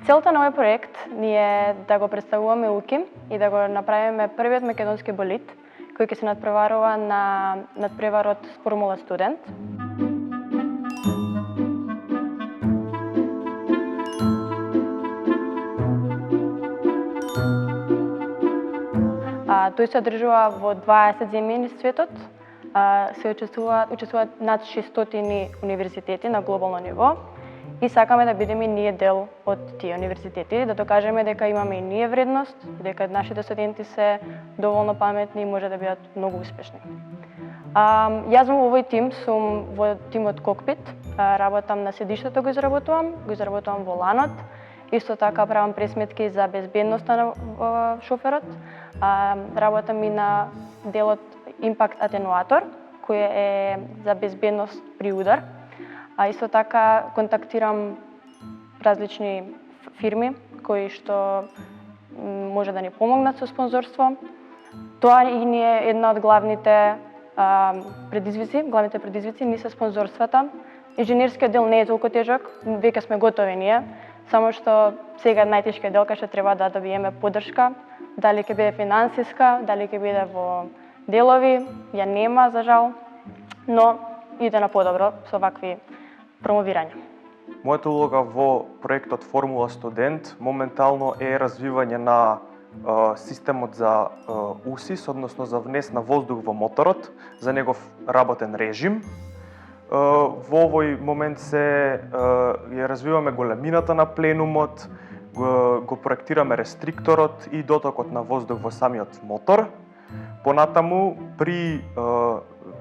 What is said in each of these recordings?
Целта на овој проект ни е да го представуваме УКИМ и да го направиме првиот македонски болид кој ќе се надпреварува на надпреварот Формула Студент. Тој се одржува во 20 земји низ светот. Се учествуваат над 600 универзитети на глобално ниво и сакаме да бидеме и ние дел од тие универзитети, да докажеме дека имаме и ние вредност, дека нашите студенти се доволно паметни и може да бидат многу успешни. Јас во овој тим сум во тимот Кокпит, работам на седиштето, го изработувам воланот, исто така правам пресметки за безбедноста на шоферот, работам и на делот импакт атенуатор, кој е за безбедност при удар. Исто така контактирам различни фирми кои што може да ни помогнат со спонзорство. Тоа и ни е една од главните предизвици ни се спонзорствата. Инженерскиот дел не е толку тежок, веќе сме готови ние, само што сега најтешкиот дел кај што треба да добиеме поддршка, дали ќе биде финансиска, дали ќе биде во делови, ја нема за жал, но иде на подобро со вакви промовирања. Мојата улога во проектот Формула Студент моментално е развивање на системот за УСИС, односно за внес на воздух во моторот, за негов работен режим. Во овој момент ја развиваме големината на пленумот, го проектираме рестрикторот и дотокот на воздух во самиот мотор. Понатаму, при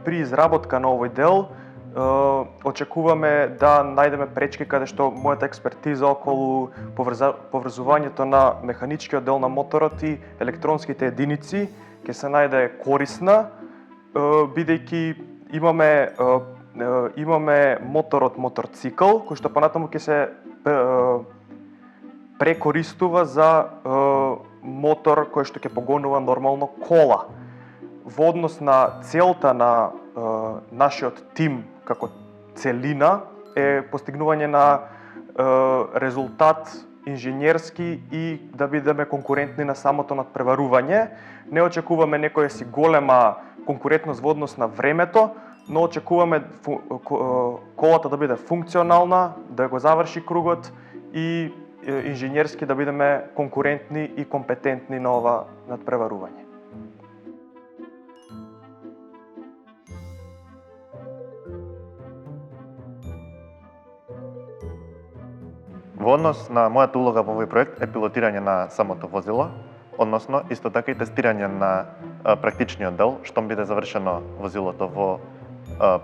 изработка на овој дел, очекуваме да најдеме пречки каде што мојата експертиза околу поврзувањето на механичкиот дел на моторот и електронските единици ќе се најде корисна, бидејќи имаме моторот моторцикл, кој што понатаму ќе се прекористува за мотор кој што ќе погонува нормално кола. Во однос на целта на нашиот тим како целина е постигнување на резултат инженерски и да бидеме конкурентни на самото надпреварување. Не очекуваме некоја си голема конкурентност во однос на времето, но очекуваме колата да биде функционална, да го заврши кругот и инженерски да бидеме конкурентни и компетентни на ова надпреварување. Во однос на мојата улога во овој проект е пилотирање на самото возило, односно исто така и тестирање на практичниот дел, штом биде завршено возилото во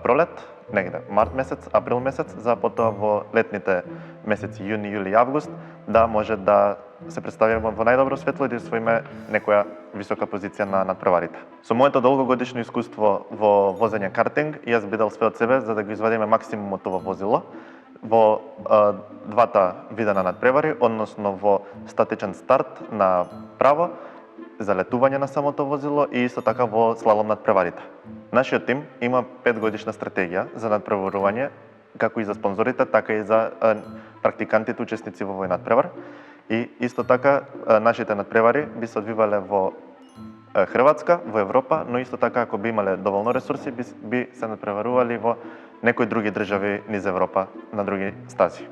пролет, негде март месец, април месец, за потоа во летните месеци јуни, јули и август да може да се представиме во најдобро светло и да освоиме некоја висока позиција на надпреварите. Со моето долгогодишно искуство во возење картинг, јас би дал све од себе за да го извадиме максимумот ова возило во двата вида на надпревари, односно во статичен старт на право, залетување на самото возило и исто така во слалом надпреварите. Нашиот тим има 5-годишна стратегија за надпреварување, како и за спонзорите, така и за практикантите учесници во овој надпревар. И исто така нашите надпревари би се одвивале во Хрватска, во Европа, но исто така ако би имале доволно ресурси би се надпреварували во некои други држави низ Европа на други стази.